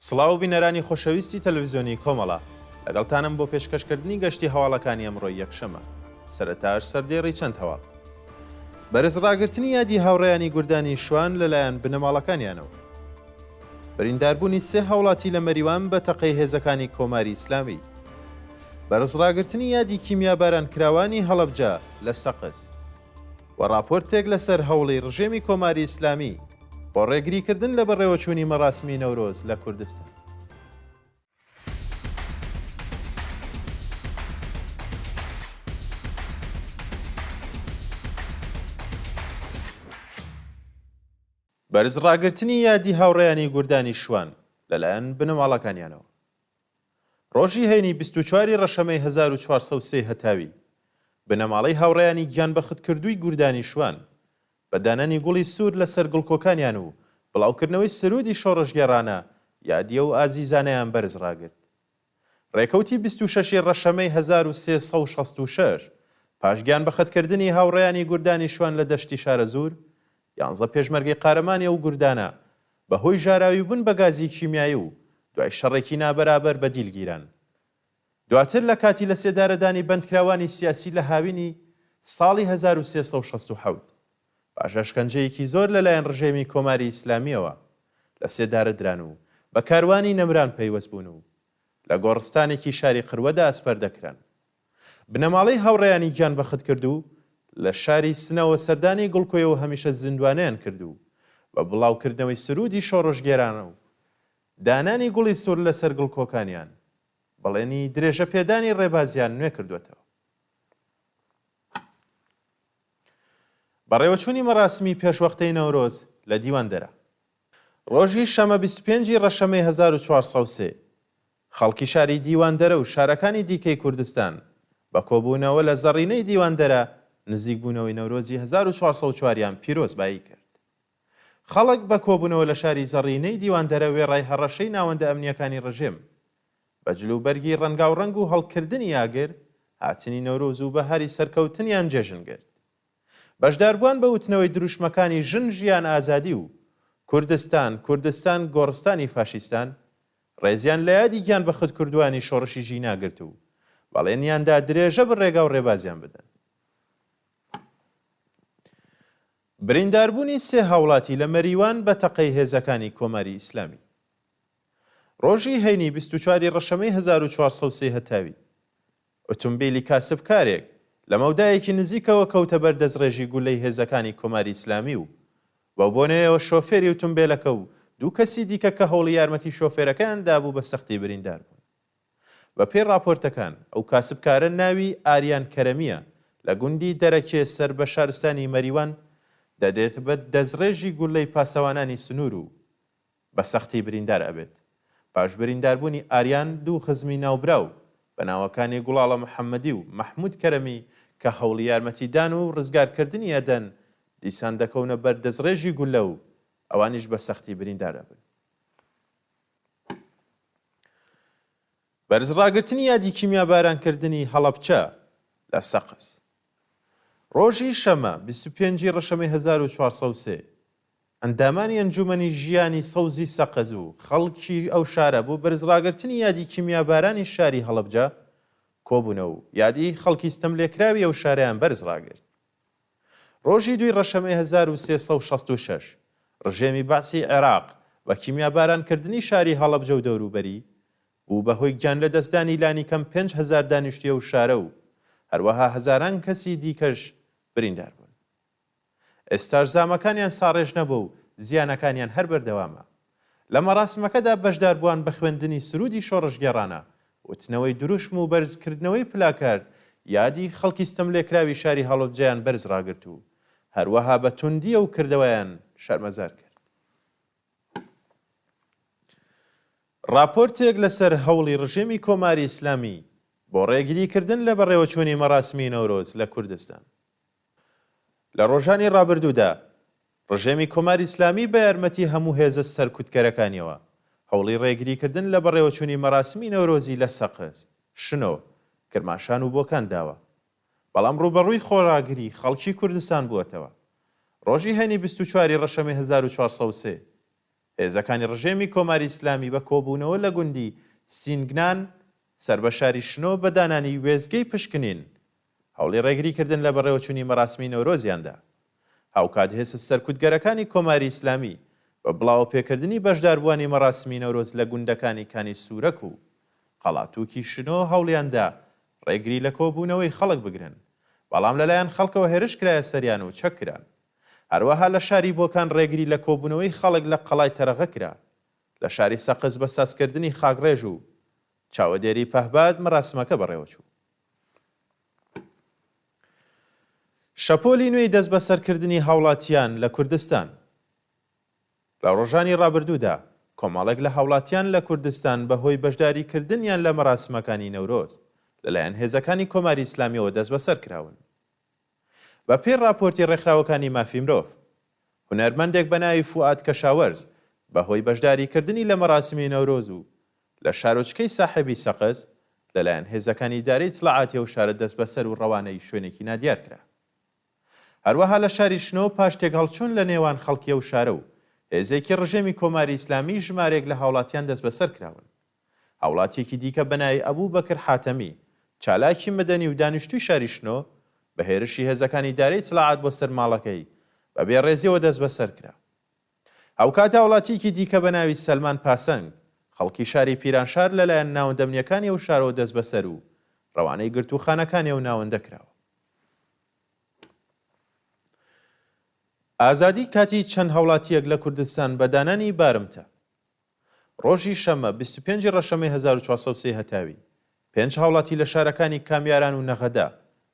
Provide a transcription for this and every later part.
سڵاو و بینەرانی خۆشەویستی تەلەڤیزیۆنی کۆمەڵە لەگەڵتانم بۆ پێشکەشکردنی گەشتی هەواڵەکانی ئەمڕۆی یەکشەمە سەرەتاش سەردێڕی چەند هەواڵ بەرز ڕاگررتنی یادی هاوڕێیانی گوردانی شوان لەلایەن بنەماڵەکانیانەوە برینداربوونی سێ هاوڵاتی لە مەریوان بە تەقەی هێزەکانی کۆماری ئیسلامی بەرز ڕاگررتنی یادی کیمیاباران کراوانی هەڵەبجە لە سەقز و راپۆرتێک لەسەر هەوڵی ڕژێمی کۆماری ئیسلامی بۆ ڕێگریکردن لە بەڕێوەچوونی مەراسمی نەورۆز لە کوردستان. بەرز ڕاگررتنی یادی هاوڕێیانی گوردانی شوان لەلایەن بنەماڵەکانیانەوە. ڕۆژی هەینی 24 ڕەشەمەی 1403 هەتاوی بنەماڵەی هاوڕێیانی گیان بەخت کردووی گوردانی شوان بە دانانی گوڵی سوور لەسەر گوڵکۆکانیان و بڵاوکردنەوەی سرودی شۆڕژگێڕانە یادیە و ئازیزانەیان بەرز ڕاگرت. ڕێکەوتی 26 ڕەشەمەی 1366 پاشگیان بەخەتکردنی هاوڕێیانی گوردانی شوان لە دەشتی شارەزور 11 پێشمەرگەی قارەمانی ئەو گوردانە بەهۆی ژاراوی بوون بە گازی کیمیایی و دوای شەڕێکی نابەرابەر بەدیلگیران. دواتر لە کاتی لە سێدارەدانی بەندکراوانی سیاسی لە هاوینی ساڵی 1367 پاشە شکنجەیەکی زۆر لەلایەن ڕژێمی کۆماری ئیسلامیەوە لە سێدارە دران و بە کاروانی نەمران پەیوەست بوون و لە گۆڕستانێکی شاری قروەدا ئەسپەر دەکران. بنەماڵەی هاوڕێیانی گیان بەخت کردو لە شاری سنەوە سەردانی گوڵکۆیەوە هەمیشە زیندوانیان کردو بە بڵاوکردنەوەی سرودی شۆڕژگێرانە و دانانی گوڵی سوور لەسەر گوڵکۆکانیان بەڵێنی درێژە پێدانی ڕێبازیان نوێ کردوێتەوە. بەڕێوەچوونی مەراسمی پێشوەختەی نەورۆز لە دیواندەرە. ڕۆژی شەمە 25 ڕەشەمەی 1403 خەڵکی شاری دیواندەرە و شارەکانی دیکەی کوردستان بە کۆبوونەوە لە زەڕینەی دیواندەرە نزیک بوونەوەی نەورۆزی 1404 پیرۆزبایی کرد. خەڵک بە کۆبوونەوە لە شاری زەڕینەی دیواندەرە وێڕای هەڕەشەی ناوەندە ئەمنیەکانی ڕژێم بە جلوبەرگی ڕەنگاو ڕەنگ و هەڵکردنی یاگر هاتنی نەورۆز و بەهاری سەرکەوتنیان جێژن کرد. بەشداربووان بە وتنەوەی دروشمەکانی ژن ژیان ئازادی و کوردستان گۆڕستانی فاشیستان ڕێزیان لە یادی گیان بەخت کردوانی شۆڕشی ژیناگرت و بەڵێنیاندا درێژە بڕێگا و ڕێبازیان بدەن. برینداربوونی سێ هاوڵاتی لە مەریوان بە تەقەی هێزەکانی کۆماری ئیسلامی. ڕۆژی هەینی 24 ڕەشەمەی 1403 هەتاوی ئۆتۆمبیلی کاسبکارێک لە مەودایەکی نزیکەوە کەوتە بەر دەستڕێژی گولەی هێزەکانی کۆماری ئیسلامی و بە بۆنەیەوە شۆفێری ئۆتۆمبیلەکە و دوو کەسی دیکە کە هەوڵی یارمەتی شۆفێرەکان دابوو بە سەختی بریندار بوون. بە پێی راپۆرتەکان ئەو کاسبکارە ناوی ئاریان کەرەمیە لە گوندی دەرەکێ سەر بە شارستانی مەریوان دەدێت بە دەستڕێژی گولەی پاسەوانانی سنوور و بە سەختی بریندار ئەبێت. پاش برینداربوونی ئاریان دوو خزمی ناوبراو بە ناوەکانی گوڵاڵە محەممەدی و مەحموود کەرەمی کە هەوڵی یارمەتیدان و ڕزگارکردنی ئەدەن دیسان دەکەونە بەر دەستڕێژی گولە و ئەوانیش بە سەختی بریندار ئەبن. بەرزڕاگرتنی یادی کیمیابارانکردنی هەڵەبچە لە سەقز. ڕۆژی شەمە 25 ڕەشەمەی 1403 ئەندامانی ئەنجومەنی ژیانی سەوزی سەقز و خەڵکی ئەو شارە بوو بەرزڕاگرتنی یادی کیمیابارانی شاری هەڵەبجە کۆبوونەوە و یادی خەڵکی ستەملێکراوی ئەو شارەیان بەرز ڕاگرت. ڕۆژی 2 ڕەشەمەی 1366 ڕژێمی باسی عێراق بە کیمیابارانکردنی شاری هەڵەبجە و دەوروبەری و بەهۆی گیان لە دەستدانی لانی کەم 5,000 دانیشتویە و شارە و هەروەها هەزاران کەسی دیکەش بریندار بوون. ئێستاش زامەکانیان ساڕێژ نەبوو و زیانەکانیان هەر بەردەوامە. لە مەراسمەکەدا بەشداربووان بە خوێندنی سرودی شۆڕژگێڕانە وتنەوەی دروشم و بەرزکردنەوەی پلاکارد یادی خەڵکی ستەملێکراوی شاری هەڵەبجەیان بەرز ڕاگرت و هەروەها بە توندیە و کردەوەیان شەرمەزار کرد. راپۆرتێک لەسەر هەوڵی ڕژێمی کۆماری ئیسلامی بۆ ڕێگریکردن لە بەڕێوەچوونی مەراسمی نەورۆز لە کوردستان. لە ڕۆژانی ڕابردوودا ڕژێمی کۆماری ئیسلامی بە یارمەتی هەموو هێزە سەرکوتکەرەکانیەوە هەوڵی ڕێگریکردن لە بەڕێوەچوونی مەراسمی نەورۆزی لە سەقز، شنۆ، کرماشان و بۆکان داوە. بەڵام ڕوبەڕووی خۆراگری خەڵکی کوردستان بووەتەوە. ڕۆژی هەینی 24 ڕەشەمەی 1403 هێزەکانی ڕژێمی کۆماری ئیسلامی بە کۆبوونەوە لە گوندی سینگنان سربەشاری شنۆ بە دانانی وێزگەی پشکنین هەوڵی ڕێگریکردن لە بەڕێوەچوونی مەراسمی نەورۆزیاندا. هاوکات هێزە سەرکوتگەرەکانی کۆماری ئیسلامی بە بڵاو پێکردنی بەشداربووانی مەراسمی نەورۆز لە گوندەکانی کانی سوورەک و قەڵاتووکی شنۆ هەوڵیاندا ڕێگری لە کۆبوونەوەی خەڵک بگرن، بەڵام لەلایەن خەڵکەوە هێرش کرایە سەریان و چەکران. هەروەها لە شاری بۆکان ڕێگری لە کۆبوونەوەی خەڵک لە قەڵای تەرەغە کرا. لە شاری سەقز بە سازکردنی خاکڕێژ و چاوەدێری پەهباد مەراسمەکە بەڕێوەچوو. شەپۆلی نوێی دەست بەسەرکردنی هاوڵاتیان لە کوردستان. لە ڕۆژانی ڕابردوودا کۆمەڵێک لە هاوڵاتیان لە کوردستان بەهۆی بەشداریکردنیان لە مەراسمەکانی نەورۆز لەلایەن هێزەکانی کۆماری ئیسلامیەوە دەست بەسەر کراون. بە پێی راپۆرتی ڕێکخراوەکانی مافی مرۆڤ، هونەرمەندێک بە ناوی فوئاد کەشاوەرز بەهۆی بەشداریکردنی لە مەراسمی نەورۆز و لە شارۆچکەی ساحێبی سەقز لەلایەن هێزەکانی دارەی ئیتلاعاتی ئەو شارە دەست بەسەر و ڕەوانەی شوێنێکی نادیار کرا. هەروەها لە شاری شنۆ پاش تێکهەڵچوون لە نێوان خەڵکی ئەو شارە و هێزێکی ڕژێمی کۆماری ئیسلامی ژمارێک لە هاوڵاتیان دەست بەسەر کراون. هاوڵاتێکی دیکە بە ناوی ئەبوو بەکر حاتەمی چالاکی مەدەنی و دانیشتووی شاری شنۆ بە هێرشی هێزەکانی دارەی ئیتلاعات بۆ سەر ماڵەکەی بە بێڕێزیەوە دەست بەسەر کرا. هاوکات هاوڵاتێکی دیکە بە ناوی سەلمان پاسەنگ خەڵکی شاری پیرانشار لەلایەن ناوەندەمنیەکانی ئەو شارەوە دەست بەسەر و ڕەوانەی گرتوخانەکانی ئەو ناوەندە کراوە. ئازادی کاتی چەند هاوڵاتیەک لە کوردستان بە دانانی بارمتە. ڕۆژی شەمە 25 ڕەشەمەی 1403 هەتاوی 5 هاوڵاتی لە شارەکانی کامیاران و نەغەدا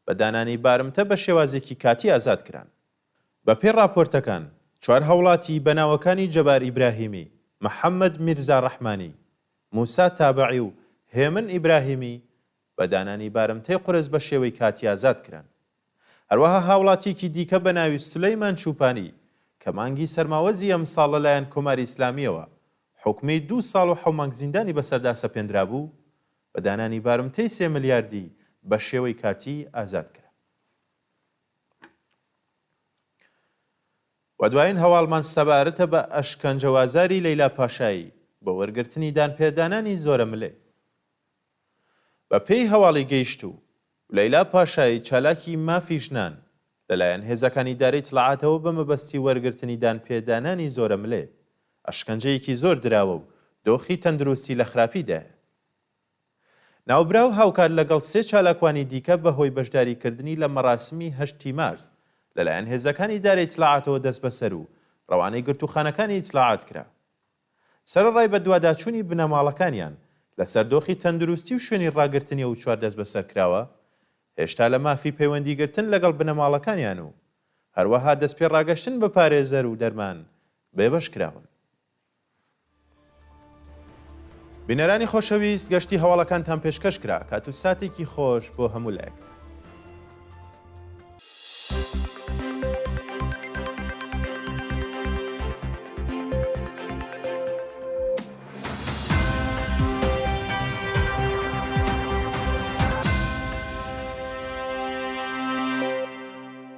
بە دانانی بارمتە بە شێوازێکی کاتی ئازاد کران. بە پێی راپۆرتەکان 4 هاوڵاتی بەناوەکانی جەبار ئیبراهیمی، محەممەد میرزا ڕەحمانی، موسا تابعی و هێمن ئیبراهیمی بە دانانی بارمتەی قورس بە شێوەی کاتی ئازاد کران. هەروەها هاوڵاتێکی دیکە بە ناوی سولەیمان چوپانی کە مانگی سەرماوەزی ئەم ساڵ لەلایەن کۆماری ئیسلامیەوە حکومەی 2 ساڵ و 7 مانگ زیندانی بەسەردا سەپێنرا بوو بە دانانی بارمتەی 3 ملیاردی بە شێوەی کاتی ئازاد کرا. و دوایین هەواڵمان سەبارەتە بە ئەشکەنجەوازاری لەیلا پاشایی بە وەرگرتنی دانپێدانانی زۆرە ملێ. بە پێی هەواڵی گەیشت و لەیلا پاشایی چالاکی مافی ژنان لەلایەن هێزەکانی دارەی ئیتلاعاتەوە بە مەبەستی وەرگرتنی دانپێدانانی زۆرە ملێ ئەشکەنجەیەکی زۆر دراوە و دۆخی تەندروستی لە خراپیدایە. ناوبراو هاوکات لەگەڵ 3 چالاکوانی دیکە بەهۆی بەشداریکردنی لە مەراسمی 8 مارس لەلایەن هێزەکانی دارەی ئیتلاعاتەوە دەست بەسەر و ڕەوانەی گرتوخانەکانی ئیتلاعات کرا. سەرەڕای بە دوواداچوونی بنەماڵەکانیان لەسەر دۆخی تەندروستی و شوێنی ڕاگرتنی و چوار دەست بەسەر کراوە، هێشتا لە مافی پەیوەندیگرتن لەگەڵ بنەماڵەکانیان و هەروەها دەست پێ ڕاگەشتن بە پارێزەر و دەرمان بێبەش کراون. بینەرانی خۆشەویست، گەشتی هەواڵەکانتان پێشکەش کرا کات و ساتێکی خۆش بۆ هەموو لایەک.